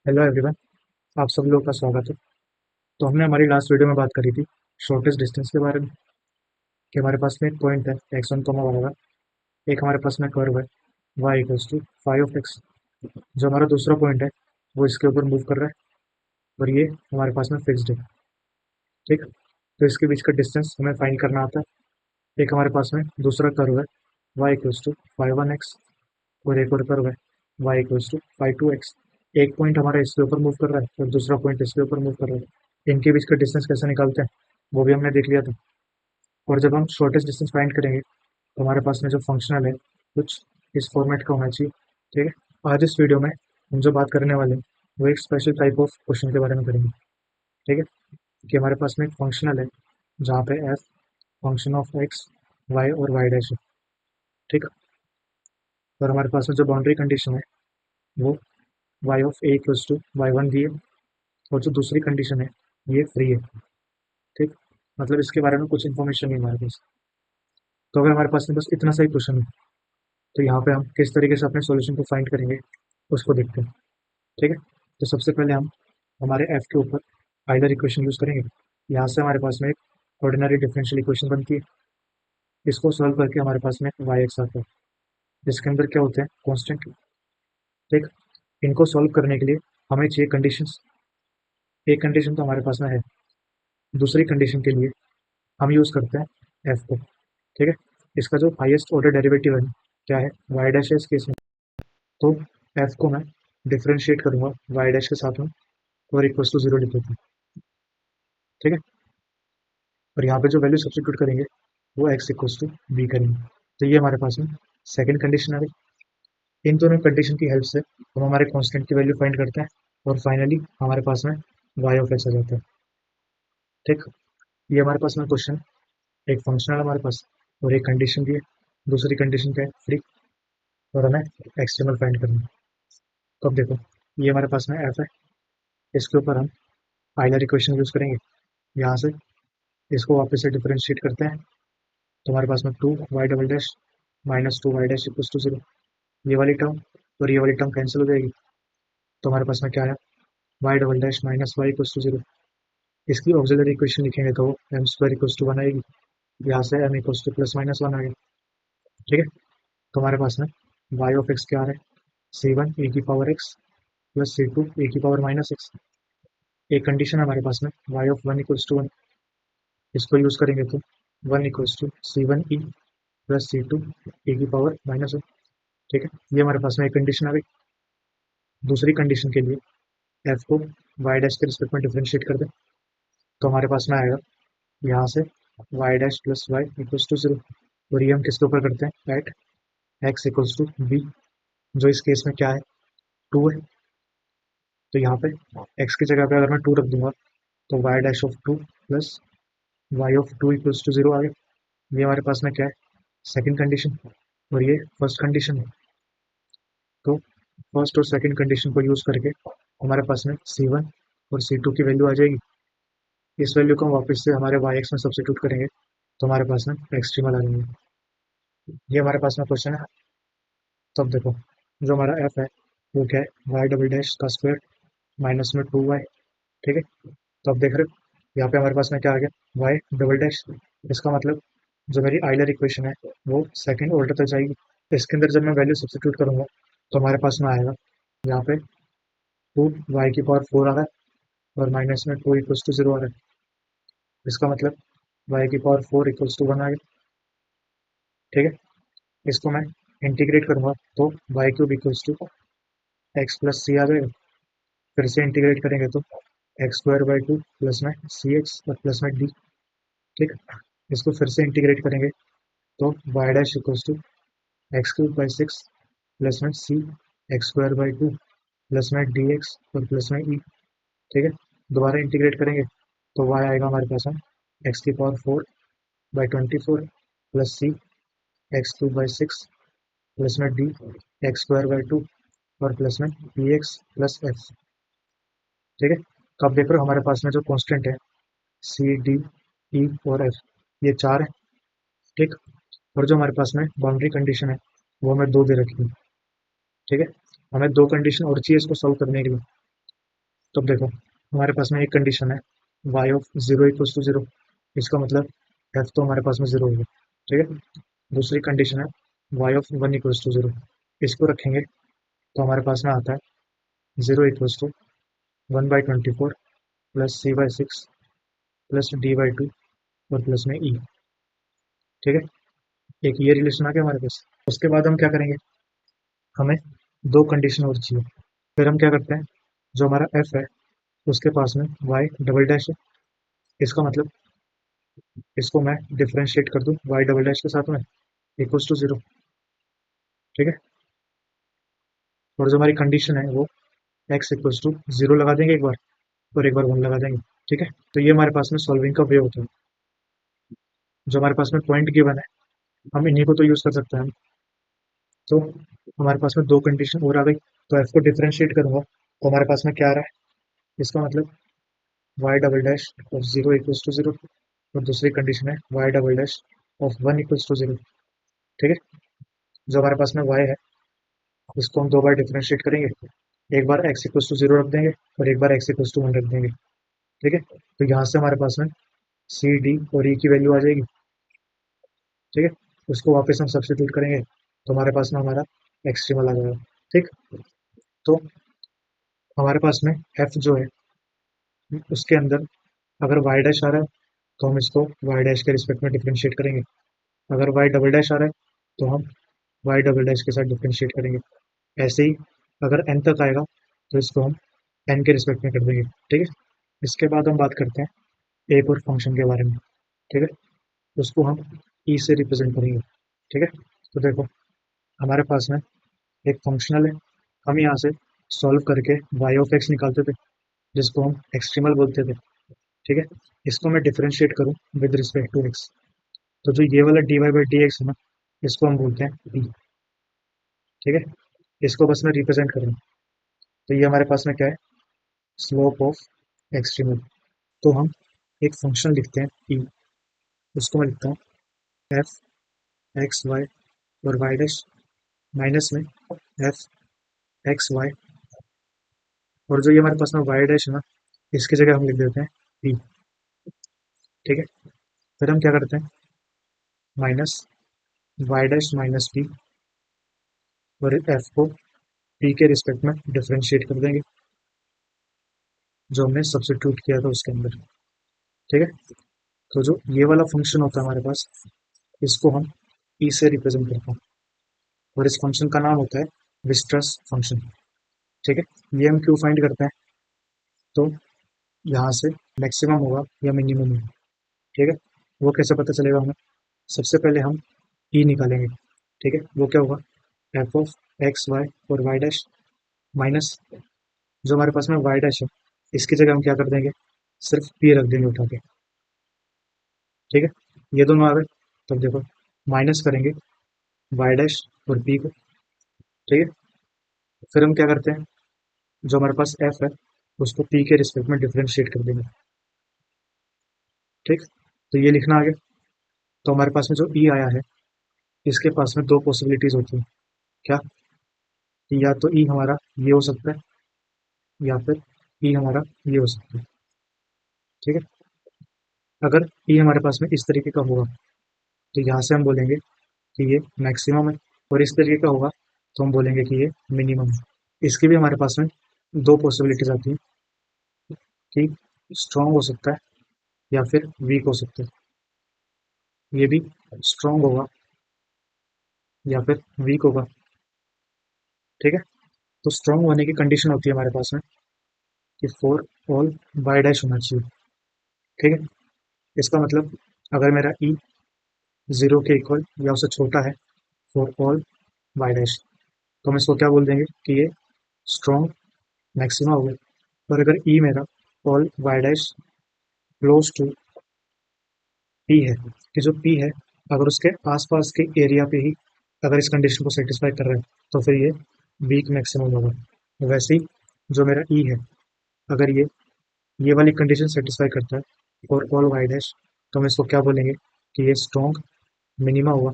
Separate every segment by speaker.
Speaker 1: Hello everyone. आप सब लोग का स्वागत है। तो हमने हमारी लास्ट वीडियो में बात करी थी शॉर्टेस्ट डिस्टेंस के बारे में कि हमारे पास में एक पॉइंट है एक्स वन कॉमा वाई, एक हमारे पास में कर्व है y equals to five of x. जो हमारा दूसरा पॉइंट है वो इसके ऊपर मूव कर रहा है और ये हमारे पास में फिक्स्ड है। ठीक। तो इसके बीच का डिस्टेंस हमें फाइंड करना आता है। एक हमारे पास में दूसरा कर्व है y equals to five one x और एक और कर्व है y equals to five two x. एक पॉइंट हमारा इसके ऊपर मूव कर रहा है और दूसरा पॉइंट इसके ऊपर मूव कर रहा है। इनके बीच का डिस्टेंस कैसे निकालते हैं वो भी हमने देख लिया था। और जब हम शॉर्टेस्ट डिस्टेंस फाइंड करेंगे तो हमारे पास में जो फंक्शनल है कुछ इस फॉर्मेट का होना चाहिए। ठीक है। आज इस वीडियो में हम जो बात करने वाले हैं वो एक स्पेशल टाइप ऑफ क्वेश्चन के बारे में करेंगे। ठीक है। कि हमारे पास में एक फंक्शनल है जहाँ पे F function of x y और वाई डैश है। ठीक है। और हमारे पास में जो बाउंड्री कंडीशन है वो y of a equals to y one दी है और जो दूसरी कंडीशन है ये फ्री है। ठीक। मतलब इसके बारे में कुछ इन्फॉर्मेशन नहीं है हमारे पास। तो अगर हमारे पास में बस इतना सा ही क्वेश्चन है तो यहाँ पे हम किस तरीके से अपने सॉल्यूशन को फाइंड करेंगे उसको देखते हैं। ठीक है। तो सबसे पहले हम हमारे एफ के ऊपर आइलर इक्वेशन यूज करेंगे। यहाँ से हमारे पास में एक ऑर्डिनरी डिफरेंशियल इक्वेशन बनती है। इसको सॉल्व करके हमारे पास में वाई एक्स आता है जिसके अंदर क्या होते हैं कॉन्स्टेंट। ठीक। इनको सॉल्व करने के लिए हमें चाहिए कंडीशंस। एक कंडीशन तो हमारे पास में है, दूसरी कंडीशन के लिए हम यूज करते हैं एफ को। ठीक है। इसका जो हाईएस्ट ऑर्डर डेरिवेटिव है क्या है वाई डैश है इस केस में। तो एफ को मैं डिफरेंशिएट करूंगा वाई डैश के साथ में और इक्वल्स टू जीरो लिख देता हूँ। ठीक है। और यहाँ पे जो वैल्यू सब्स्टिट्यूट करेंगे वो एक्स इक्वल्स टू बी करेंगे। तो ये हमारे पास में सेकंड कंडीशन आ गई। इन दोनों कंडीशन की हेल्प से हम हमारे कांस्टेंट की वैल्यू फाइंड करते हैं और फाइनली हमारे पास में वाई ऑफ एक्स आ जाता है। ठीक। ये हमारे पास में क्वेश्चन एक फंक्शनल हमारे पास और एक कंडीशन दी है। दूसरी कंडीशन क्या है फ्री और हमें एक्सटर्नल फाइंड करना है। तो अब देखो ये हमारे पास में एफ है, इसके ऊपर हम आइलर इक्वेशन यूज करेंगे। यहाँ से इसको वापस से डिफरेंशिएट करते हैं तो हमारे पास में two y double dash minus two y dash equals to zero. ये वाली टर्म और ये वाली टर्म कैंसिल हो जाएगी तो हमारे पास में क्या है y double dash minus y equals to zero. इसकी ऑक्सिलरी इक्वेशन लिखेंगे तो m square equals to one आएगी। यहाँ से m equals to plus minus one आ गया। ठीक है। तो हमारे पास में वाई ऑफ एक्स क्या आ रहा है सी वन ए की power x plus c two a की पावर माइनस एक्स। एक कंडीशन है हमारे पास में y of one equals to one, इसको यूज करेंगे तो one equals to c one e plus c two a की पावर माइनस वन। ठीक है। ये हमारे पास में एक कंडीशन आ गई। दूसरी कंडीशन के लिए एफ को वाई डैश के रिस्पेक्ट में डिफरेंशिएट कर दें तो हमारे पास में आएगा यहाँ से y dash plus y equals to zero. और ये हम किसके ऊपर करते हैं at x equals to B, जो इस केस में क्या है टू है। तो यहाँ पे एक्स की जगह पे अगर मैं टू रख दूंगा तो y dash of two plus y of two equals to zero आ गया। ये हमारे पास में क्या है सेकंड कंडीशन और ये फर्स्ट कंडीशन है। तो फर्स्ट और सेकंड कंडीशन को यूज करके हमारे पास में सी वन और सी टू की वैल्यू आ जाएगी। इस वैल्यू को हम वापस से हमारे वाई एक्स में सब्सिट्यूट करेंगे तो हमारे पास में एक्सट्रीमल आ जाएंगे। ये हमारे पास में क्वेश्चन है। तब देखो जो हमारा एफ है वो क्या है वाई डबल डैश का स्क्वायर माइनस में टू वाई। ठीक है। तो अब देख रहे हो यहाँ पे हमारे पास में क्या आ गया वाई डबल डैश। इसका मतलब जो मेरी आइलर इक्वेशन है वो सेकंड ऑर्डर तक जाएगी। इसके अंदर जब मैं वैल्यू सब्सिट्यूट करूंगा तो हमारे पास में आएगा यहाँ पे टू वाई की पावर फोर आ रहा है और माइनस में टू इक्वल्स टू जीरो आ रहा है। इसका मतलब वाई की power four equals to one आ गया। ठीक है। इसको मैं इंटीग्रेट करूंगा तो y cube equals to x plus c आ जाएगा। फिर से इंटीग्रेट करेंगे तो x square by two plus में सी एक्स और प्लस में डी। ठीक। इसको फिर से इंटीग्रेट करेंगे तो y dash equals to x cube by six plus में c x square by two plus में डी एक्स और प्लस में ई। ठीक है। दोबारा इंटीग्रेट करेंगे तो वाई आएगा हमारे पास में एक्स की power four by twenty four plus c x cube by six plus में d x square by two और प्लस में डी एक्स प्लस एफ। ठीक है। तो अब देख रहे हो हमारे पास में जो कांस्टेंट है सी डी ई और एफ ये चार है। ठीक। और जो हमारे पास में बाउंड्री कंडीशन है वो हमें दो दे रखी है। ठीक है। हमें दो कंडीशन और चाहिए इसको सॉल्व करने के लिए। तो अब देखो हमारे पास में एक कंडीशन है y of zero equals to zero, इसका मतलब f तो हमारे पास में जीरो होगा, ठीक है। दूसरी कंडीशन है y of one equals to zero, इसको रखेंगे तो हमारे पास में आता है zero equals to one by twenty four plus C by six plus D by two और प्लस में ई, ठीक है। एक ये रिलेशन आ गया हमारे पास। उसके बाद हम क्या करेंगे, हमें दो कंडीशन और चाहिए। फिर हम क्या करते हैं, जो हमारा एफ है उसके पास में वाई डबल डैश है, इसका मतलब इसको मैं डिफ्रेंशिएट कर दूं वाई डबल डैश के साथ में इक्वल्स टू जीरो, ठीक है। और जो हमारी कंडीशन है वो एक्स इक्वल्स टू जीरो लगा देंगे एक बार और एक बार वन लगा देंगे, ठीक है। तो ये हमारे पास में सॉल्विंग का वे होता है। जो हमारे पास में पॉइंट गिवन है हम इन्हीं को तो यूज कर सकते हैं। तो हमारे पास में दो कंडीशन और आ गई, तो एफ को डिफ्रेंशिएट करूंगा तो हमारे पास में क्या आ रहा है, इसका मतलब y double dash of zero equals to zero और दूसरी कंडीशन है y double dash of one equals to zero, ठीक है। जो हमारे पास में वाई है इसको हम दो बार डिफ्रेंशिएट करेंगे, एक बार एक्स इक्वल्स टू जीरो रख देंगे और एक बार एक्स इक्वल्स टू वन रख देंगे, ठीक है। तो यहाँ से हमारे पास में सी डी और ई की वैल्यू आ जाएगी, ठीक है। उसको वापस हम सब्स्टिट्यूट करेंगे तो हमारे पास में हमारा एक्सट्रीमल आ जाएगा, ठीक। तो हमारे पास में एफ जो है उसके अंदर अगर वाई डैश आ रहा है तो हम इसको वाई डैश के रिस्पेक्ट में डिफ्रेंशिएट करेंगे, अगर वाई डबल डैश आ रहा है तो हम वाई डबल डैश के साथ डिफ्रेंशिएट करेंगे। ऐसे ही अगर एन तक आएगा तो इसको हम एन के रिस्पेक्ट में कर देंगे, ठीक है। इसके बाद हम बात करते हैं एक और फंक्शन के बारे में, ठीक है। उसको हम ई से रिप्रेजेंट करेंगे, ठीक है। तो देखो हमारे पास में एक फंक्शनल है, हम यहाँ से सॉल्व करके वाई ऑफ एक्स निकालते थे जिसको हम एक्सट्रीमल बोलते थे, ठीक है। इसको मैं डिफरेंशिएट करूँ विद रिस्पेक्ट टू एक्स, तो जो ये वाला D y by D x है ना इसको हम बोलते हैं पी, ठीक है। इसको बस मैं रिप्रेजेंट करूँ तो ये हमारे पास में क्या है, स्लोप ऑफ एक्सट्रीमल। तो हम एक फंक्शन लिखते हैं पी, उसको मैं लिखता हूँ एफ एक्स वाई और वाई डैश माइनस में एफ एक्स वाई, और जो ये हमारे पास में वाई डैश है ना इसकी जगह हम लिख देते हैं पी, ठीक है। फिर हम क्या करते हैं minus y dash minus P और एफ को पी के रिस्पेक्ट में डिफरेंशिएट कर देंगे जो हमने सब्स्टिट्यूट किया था उसके अंदर, ठीक है। तो जो ये वाला फंक्शन होता है हमारे पास इसको हम ई से रिप्रेजेंट करते हैं और इस फंक्शन का नाम होता है विस्ट्रस फंक्शन, ठीक है। ये हम क्यों फाइंड करते हैं, तो यहाँ से मैक्सिमम होगा या मिनिमम होगा, ठीक है। वो कैसे पता चलेगा हमें, सबसे पहले हम ई निकालेंगे, ठीक है। वो क्या होगा एफ ऑफ एक्स वाई और वाई डैश माइनस जो हमारे पास में वाई डैश है इसकी जगह हम क्या कर देंगे, सिर्फ पी रख देंगे उठा के, ठीक है। ये दोनों आ गए, तब देखो माइनस करेंगे वाई डैश और पी को, ठीक है। फिर हम क्या करते हैं, जो हमारे पास एफ है उसको पी के रिस्पेक्ट में डिफरेंशिएट कर देंगे, ठीक। तो ये लिखना आ गया। तो हमारे पास में जो ई आया है इसके पास में दो पॉसिबिलिटीज होती है, क्या, या तो ई हमारा ये हो सकता है या फिर ई हमारा ये हो सकता है, ठीक है। अगर ई हमारे पास में इस तरीके का होगा तो यहाँ से हम बोलेंगे कि ये मैक्सिमम है, और इस तरीके का होगा तो हम बोलेंगे कि ये मिनिमम है। इसकी भी हमारे पास में दो पॉसिबिलिटीज आती हैं कि स्ट्रॉन्ग हो सकता है या फिर वीक हो सकता है, ये भी स्ट्रॉन्ग होगा या फिर वीक होगा, ठीक है। तो स्ट्रॉन्ग होने की कंडीशन होती है हमारे पास में कि फोर ऑल वाई डैश होना चाहिए, ठीक है। इसका मतलब अगर मेरा ई जीरो के इक्वल या उससे छोटा है फॉर ऑल वाई डैश तो हम इसको क्या बोल देंगे कि ये स्ट्रॉन्ग मैक्सिमा हो गया। और अगर ई मेरा all y dash close to P है, कि जो पी है अगर उसके आसपास के एरिया पे ही अगर इस कंडीशन को सेटिस्फाई कर रहा है तो फिर ये वीक मैक्सिमम होगा। वैसे ही जो मेरा ई है अगर ये वाली कंडीशन सेटिस्फाई करता है फॉर ऑल वाई डैश तो हम इसको क्या बोलेंगे कि ये स्ट्रॉन्ग मिनिमा होगा।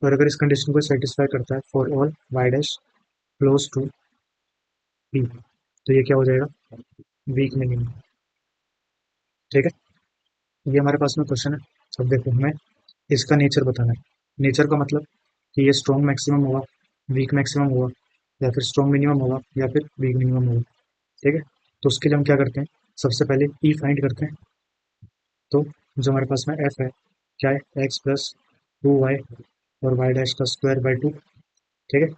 Speaker 1: और अगर इस कंडीशन को सेटिस्फाई करता है for all y dash close to P तो ये क्या हो जाएगा वीक मिनिमम। ठीक है, ये हमारे पास में क्वेश्चन है। अब देखो, हमें इसका नेचर बताना है। नेचर का मतलब कि ये स्ट्रॉन्ग मैक्सिमम होगा, वीक मैक्सिमम होगा, या फिर स्ट्रॉन्ग मिनिमम होगा, या फिर वीक मिनिमम होगा। ठीक है, तो उसके लिए हम क्या करते हैं, सबसे पहले ई फाइंड करते हैं। तो जो हमारे पास में एफ है, क्या है, एक्स प्लस 2y और वाई डैश का स्क्वायर बाई 2। ठीक है,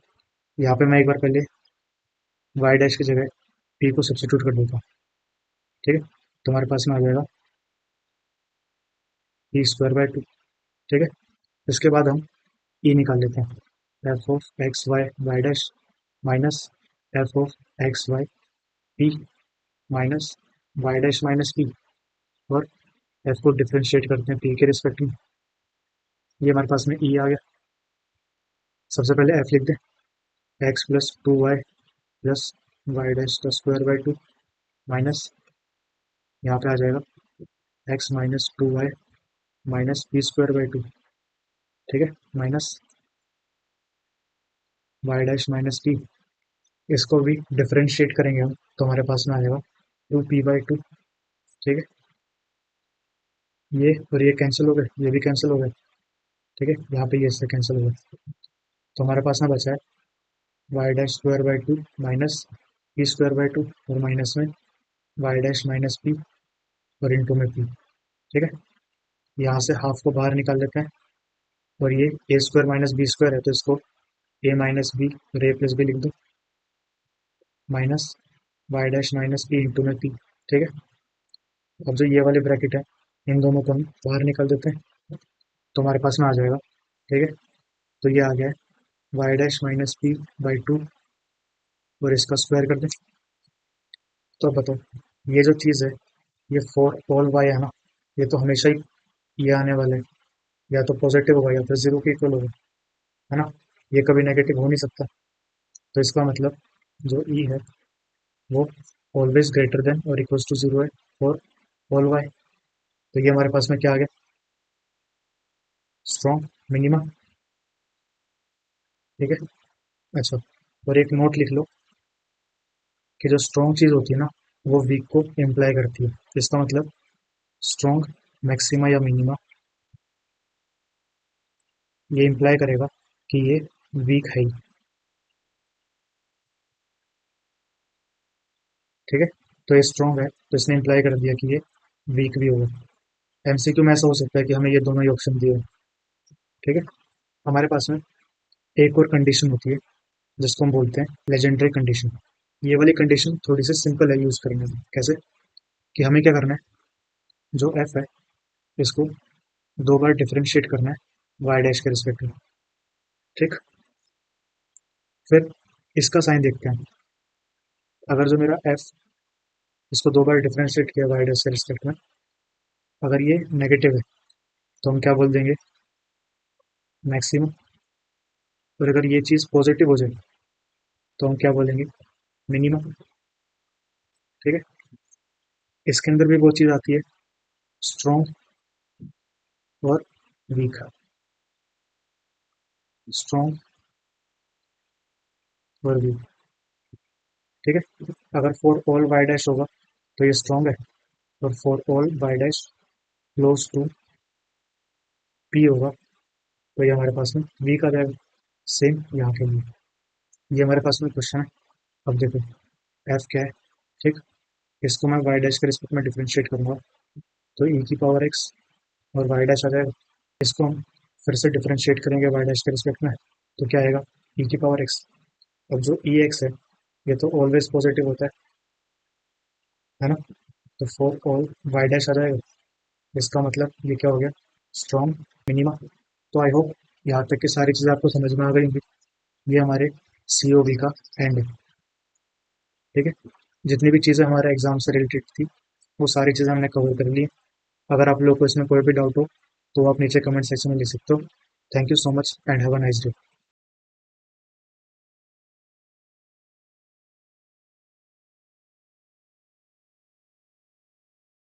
Speaker 1: यहाँ पे मैं एक बार पहले वाई डैश की जगह पी को सब्सिट्यूट कर देता हूँ। ठीक है, तो हमारे पास में आ जाएगा पी स्क्वायर बाई 2। ठीक है, इसके बाद हम ई निकाल लेते हैं, F of x y y dash minus F of x y P minus y dash minus P, और एफ को डिफ्रेंशिएट करते हैं पी के रिस्पेक्ट में। ये हमारे पास में ई आ गया। सबसे पहले एफ लिख दें, x plus 2y plus y dash का स्क्वायर बाई 2 माइनस, यहाँ पे आ जाएगा x minus 2y minus P square by 2। ठीक है, minus y dash minus P, इसको भी डिफ्रेंशिएट करेंगे हम, तो हमारे पास में आ जाएगा 2p/2। ठीक है, ये और ये कैंसिल हो गए, ये भी कैंसिल हो गए। ठीक है, यहाँ पे ये इससे कैंसिल हो गए, तो हमारे पास में बचा है y dash square by 2 minus P square by 2, और माइनस में वाई डैश माइनस पी और इंटू में पी। ठीक है, यहाँ से हाफ को बाहर निकाल लेते हैं, और ये ए स्क्वायर माइनस बी स्क्वायर है, तो इसको ए माइनस बी और ए प्लस बी लिख दो, minus y dash minus P into में पी। ठीक है, अब जो ये वाले ब्रैकेट है, इन दोनों को हम बाहर निकाल देते हैं, तो हमारे पास में आ जाएगा। ठीक है, तो ये आ गया है y dash minus P by 2, और इसका स्क्वायर कर दें। तो अब बताओ, ये जो चीज़ है, ये फॉर ऑल वाई है ना, ये तो हमेशा ही ये आने वाला है, या तो पॉजिटिव होगा या फिर जीरो के इक्वल होगा, है ना, ये कभी नेगेटिव हो नहीं सकता। तो इसका मतलब जो ई है वो ऑलवेज ग्रेटर देन और इक्वल्स टू जीरो है फॉर ऑल वाई। तो ये हमारे पास में क्या आ गया, स्ट्रॉन्ग मिनिमम। ठीक है, अच्छा, और एक नोट लिख लो कि जो स्ट्रॉन्ग चीज़ होती है ना, वो वीक को इम्प्लाई करती है। इसका मतलब स्ट्रॉन्ग मैक्सिमा या मिनिमा ये इम्प्लाई करेगा कि ये वीक है ही। ठीक है, तो ये स्ट्रॉन्ग है, तो इसने इम्प्लाई कर दिया कि ये वीक भी होगा। एमसीक्यू में ऐसा हो सकता है कि हमें ये दोनों ही ऑप्शन दिए हो। ठीक है, हमारे पास में एक और कंडीशन होती है जिसको हम बोलते हैं लेजेंडरी कंडीशन। ये वाली कंडीशन थोड़ी सी सिंपल है यूज करने में। कैसे, कि हमें क्या करना है, जो एफ है इसको दो बार डिफरेंशिएट करना है वाई डैश के रिस्पेक्ट में। ठीक, फिर इसका साइन देखते हैं। अगर जो मेरा एफ, इसको दो बार डिफरेंशिएट किया वाई डैश के रिस्पेक्ट में, अगर ये नेगेटिव है तो हम क्या बोल देंगे, मैक्सिमम। और अगर ये चीज़ पॉजिटिव हो जाए तो हम क्या बोलेंगे, मिनिमम। ठीक है, इसके अंदर भी वो चीज़ आती है, स्ट्रॉन्ग और वीक। स्ट्रॉन्ग और वीक। ठीक है, अगर फॉर ऑल वाई डैश होगा तो ये स्ट्रॉन्ग है, और for all y dash close to P होगा तो ये हमारे पास में वीक आ जाएगा। सेम यहाँ के लिए, ये हमारे पास में क्वेश्चन है। अब देखो, एफ क्या है। ठीक, इसको मैं वाई डैश के रिस्पेक्ट में डिफ्रेंशिएट करूंगा, तो ई की पावर एक्स और वाई डैश आ जाएगा। इसको हम फिर से डिफ्रेंशिएट करेंगे वाई डैश के रिस्पेक्ट में, तो क्या आएगा, ई की पावर एक्स। अब जो ई एक्स है ये तो ऑलवेज पॉजिटिव होता है ना, तो फॉर ऑल वाई डैश आ जाएगा। इसका मतलब ये क्या हो गया, स्ट्रॉन्ग मिनिमा। तो आई होप यहाँ तक की सारी चीज़ें आपको समझ में आ गई होंगी। ये हमारे COV का एंड है। ठीक है, जितनी भी चीज़ें हमारे एग्जाम से रिलेटेड थी वो सारी चीज़ें हमने कवर कर ली। अगर आप लोग को इसमें कोई भी डाउट हो तो आप नीचे कमेंट सेक्शन में लिख सकते हो। Thank you so much and have a nice day.